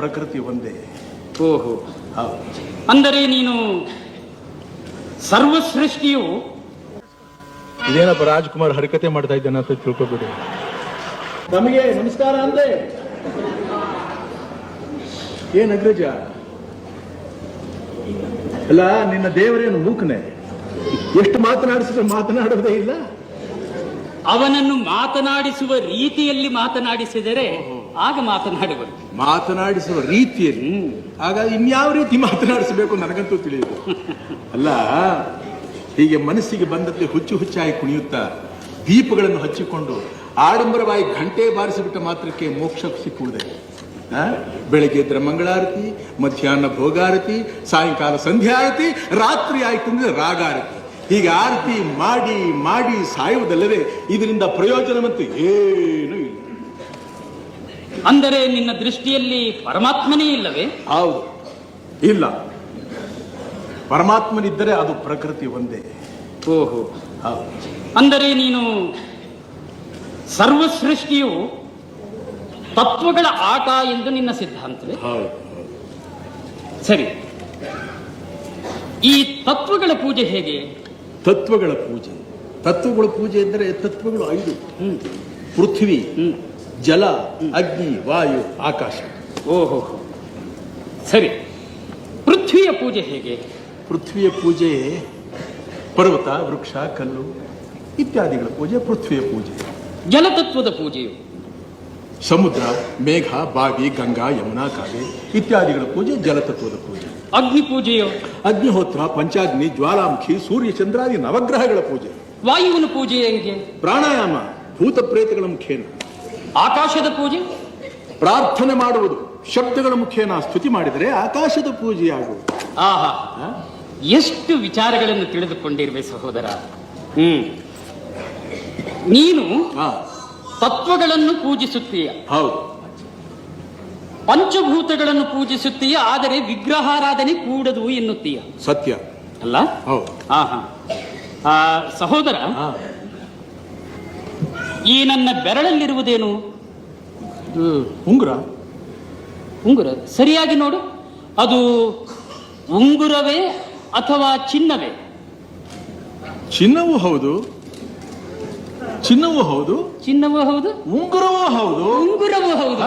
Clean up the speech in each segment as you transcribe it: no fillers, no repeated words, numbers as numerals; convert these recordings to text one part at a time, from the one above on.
ಪ್ರಕೃತಿ ಒಂದೇ. ಓಹೋ, ಅಂದರೆ ನೀನು ಸರ್ವಸೃಷ್ಟಿಯು. ಇದೇನಪ್ಪ ರಾಜ್ಕುಮಾರ್ ಹರಕತೆ ಮಾಡ್ತಾ ಇದ್ದಾನೆ ಅಂತ ತಿಳ್ಕೊಬೇಡಿ. ತಮಗೆ ನಮಸ್ಕಾರ ಅಂದೆ. ಏನ್ ಅಗ್ರಜ, ಅಲ್ಲ ನಿನ್ನ ದೇವರೇನು ಮೂಕನೆ? ಎಷ್ಟು ಮಾತನಾಡಿಸಿದ್ರೆ ಮಾತನಾಡೋದೇ ಇಲ್ಲ. ಅವನನ್ನು ಮಾತನಾಡಿಸುವ ರೀತಿಯಲ್ಲಿ ಮಾತನಾಡಿಸಿದರೆ ಆಗ ಮಾತನಾಡುವರು. ಮಾತನಾಡಿಸುವ ರೀತಿಯಲ್ಲಿ ಆಗ ಇನ್ಯಾವ ರೀತಿ ಮಾತನಾಡಿಸಬೇಕು ನನಗಂತೂ ತಿಳಿಯುವುದು. ಅಲ್ಲ, ಹೀಗೆ ಮನಸ್ಸಿಗೆ ಬಂದಂತೆ ಹುಚ್ಚಾಗಿ ಕುಣಿಯುತ್ತಾ ದೀಪಗಳನ್ನು ಹಚ್ಚಿಕೊಂಡು ಆಡಂಬರವಾಗಿ ಗಂಟೆ ಬಾರಿಸಿಬಿಟ್ಟ ಮಾತ್ರಕ್ಕೆ ಮೋಕ್ಷ ಸಿಕ್ಕುವುದೇ? ಬೆಳಗ್ಗೆ ಇದ್ರೆ ಮಂಗಳಾರತಿ, ಮಧ್ಯಾಹ್ನ ಭೋಗಾರತಿ, ಸಾಯಂಕಾಲ ಸಂಧ್ಯಾರತಿ, ರಾತ್ರಿ ಆಯ್ತು ಅಂದ್ರೆ ರಾಗಾರತಿ. ಹೀಗೆ ಆರತಿ ಮಾಡಿ ಮಾಡಿ ಸಾಯುವುದಲ್ಲದೆ ಇದರಿಂದ ಪ್ರಯೋಜನವಂತೂ ಏನೂ ಇಲ್ಲ. ಅಂದರೆ ನಿನ್ನ ದೃಷ್ಟಿಯಲ್ಲಿ ಪರಮಾತ್ಮನೇ ಇಲ್ಲವೇ? ಹೌದು, ಇಲ್ಲ. ಪರಮಾತ್ಮನಿದ್ದರೆ ಅದು ಪ್ರಕೃತಿ ಒಂದೇ. ಓಹೋ, ಅಂದರೆ ನೀನು ಸರ್ವಸೃಷ್ಟಿಯು ತತ್ವಗಳ ಆಟ ಎಂದು ನಿನ್ನ ಸಿದ್ಧಾಂತವೇ? ಸರಿ, ಈ ತತ್ವಗಳ ಪೂಜೆ ಹೇಗೆ? ತತ್ವಗಳ ಪೂಜೆ ಎಂದರೆ ತತ್ವಗಳು 5: ಪೃಥ್ವಿ, ಜಲ, ಅಗ್ನಿ, ವಾಯು, ಆಕಾಶ. ಓಹೋ, ಸರಿ. ಪೃಥ್ವಿಯ ಪೂಜೆ ಹೇಗೆ? ಪೃಥ್ವಿಯ ಪೂಜೆ ಪರ್ವತ, ವೃಕ್ಷ, ಕಲ್ಲು ಇತ್ಯಾದಿಗಳ ಪೂಜೆ ಪೃಥ್ವಿಯ ಪೂಜೆ. ಜಲತತ್ವದ ಪೂಜೆಯು ಸಮುದ್ರ, ಮೇಘ, ಬಾವಿ, ಗಂಗಾ, ಯಮುನಾ, ಕಾವೇರಿ ಇತ್ಯಾದಿಗಳ ಪೂಜೆ ಜಲತತ್ವದ ಪೂಜೆ. ಅಗ್ನಿ ಪೂಜೆಯು ಅಗ್ನಿಹೋತ್ರ, ಪಂಚಾಗ್ನಿ, ಜ್ವಾಲಾಮುಖಿ, ಸೂರ್ಯ, ಚಂದ್ರಾದಿ ನವಗ್ರಹಗಳ ಪೂಜೆ. ವಾಯುವಿನ ಪೂಜೆ ಹೆಂಗೆ? ಪ್ರಾಣಾಯಾಮ, ಭೂತ ಪ್ರೇತಗಳ ಮುಖೇನ. ಆಕಾಶದ ಪೂಜೆ ಪ್ರಾರ್ಥನೆ ಮಾಡುವುದು, ಶಬ್ದಗಳ ಮುಖೇನ ಸ್ತುತಿ ಮಾಡಿದರೆ ಆಕಾಶದ ಪೂಜೆಯಾಗುವುದು. ಆಹಾ, ಎಷ್ಟು ವಿಚಾರಗಳನ್ನು ತಿಳಿದುಕೊಂಡಿರುವೆ ಸಹೋದರ. ನೀನು ತತ್ವಗಳನ್ನು ಪೂಜಿಸುತ್ತೀಯ, ಹೌದು. ಪಂಚಭೂತಗಳನ್ನು ಪೂಜಿಸುತ್ತೀಯ, ಆದರೆ ವಿಗ್ರಹಾರಾಧನೆ ಕೂಡದು ಎನ್ನುತ್ತೀಯ. ಸತ್ಯ ಅಲ್ಲ? ಹೌದು. ಸಹೋದರ, ಈ ನನ್ನ ಬೆರಳಲ್ಲಿರುವುದೇನು? ಉಂಗುರ. ಉಂಗುರ ಸರಿಯಾಗಿ ನೋಡು. ಅದು ಉಂಗುರವೇ ಅಥವಾ ಚಿನ್ನವೇ? ಚಿನ್ನವೂ ಹೌದು, ಚಿನ್ನವೂ ಹೌದು, ಚಿನ್ನವೂ ಹೌದು, ಉಂಗುರವೂ ಹೌದು, ಉಂಗುರವೂ ಹೌದು.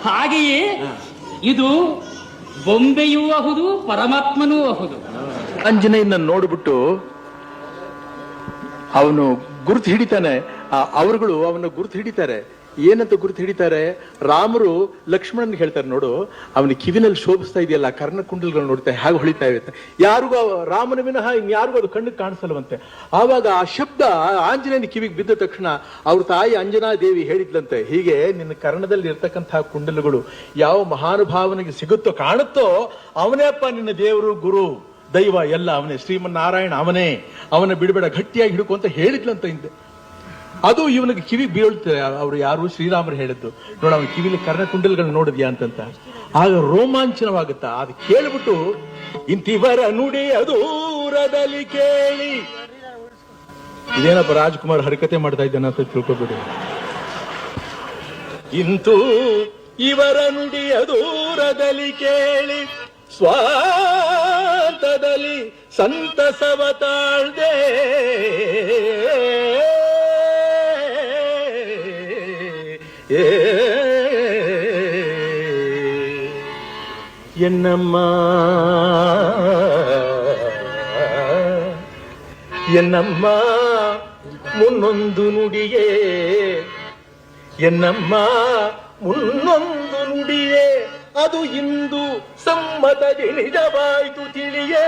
ಹಾಗೆಯೇ ಇದು ಬೊಂಬೆಯೂ ಹೌದು, ಪರಮಾತ್ಮನೂ ಹೌದು. ಆಂಜನೇಯನ ನೋಡ್ಬಿಟ್ಟು ಅವನು ಗುರುತು ಹಿಡಿತಾನೆ. ಅವರುಗಳು ಅವನ ಗುರುತು ಹಿಡಿತಾರೆ. ಏನಂತ ಗುರುತು ಹಿಡಿತಾರೆ? ರಾಮರು ಲಕ್ಷ್ಮಣನ್ ಹೇಳ್ತಾರೆ, ನೋಡು ಅವನ ಕಿವಿನಲ್ಲಿ ಶೋಭಿಸ್ತಾ ಇದೆಯಲ್ಲ, ಕರ್ಣಕುಂಡಲ್ಗಳು ನೋಡ್ತಾ ಹೇಗೆ ಹೊಳಿತಾ ಇರುತ್ತೆ. ಯಾರಿಗೂ ರಾಮನ ವಿನಃ ಇನ್ಯಾರಿಗೂ ಅದು ಕಣ್ಣಿಗೆ ಕಾಣಿಸಲ್ವಂತೆ. ಆವಾಗ ಆ ಶಬ್ದ ಆಂಜನೇಯನ ಕಿವಿಗೆ ಬಿದ್ದ ತಕ್ಷಣ ಅವ್ರ ತಾಯಿ ಅಂಜನಾ ದೇವಿ ಹೇಳಿದ್ಲಂತೆ, ಹೀಗೆ ನಿನ್ನ ಕರ್ಣದಲ್ಲಿ ಇರ್ತಕ್ಕಂತಹ ಕುಂಡಲಗಳು ಯಾವ ಮಹಾನುಭಾವನಿಗೆ ಸಿಗುತ್ತೋ ಕಾಣುತ್ತೋ ಅವನೇ ಅಪ್ಪ ನಿನ್ನ ದೇವರು, ಗುರು, ದೈವ ಎಲ್ಲ ಅವನೇ, ಶ್ರೀಮನ್ನಾರಾಯಣ ಅವನೇ, ಅವನ ಬಿಡಬೇಡ, ಗಟ್ಟಿಯಾಗಿ ಹಿಡ್ಕೊ ಅಂತ ಹೇಳಿದ್ಲಂತ ಹಿಂದೆ. ಅದು ಇವನಿಗೆ ಕಿವಿ ಬೀಳ್ತಾರೆ. ಅವರು ಯಾರು? ಶ್ರೀರಾಮರು ಹೇಳಿದ್ದು. ನೋಡ ಅವನ ಕಿವಿಲಿ ಕರ್ಣಕುಂಡಲ್ಗಳನ್ನ ನೋಡಿದ್ಯಾ ಅಂತಂತ. ಆಗ ರೋಮಾಂಚನವಾಗುತ್ತಾ. ಅದು ಕೇಳ್ಬಿಟ್ಟು ಇಂತಿವರ ನುಡಿ ಅದೂರದಲ್ಲಿ ಕೇಳಿ. ಇದೇನಪ್ಪ ರಾಜ್ಕುಮಾರ್ ಹರಕತೆ ಮಾಡ್ತಾ ಇದ್ದಾನೆ ಅಂತ ತಿಳ್ಕೊಬೇಡಿ. ಇಂತೂ ಇವರ ನುಡಿ ಅದೂರದಲ್ಲಿ ಕೇಳಿ ಸ್ವಾಂತದಲ್ಲಿ ಸಂತಸವ ತಾಳ್ದೆ ಎನ್ನಮ್ಮ ಎನ್ನಮ್ಮ ಮುನ್ನೊಂದು ನುಡಿಯೇ, ಎನ್ನಮ್ಮ ಮುನ್ನೊಂದು ನುಡಿಯೇ, ಅದು ಇಂದು ಸಮ್ಮತದಿ ನಿಜವಾಯಿತು ತಿಳಿಯೇ.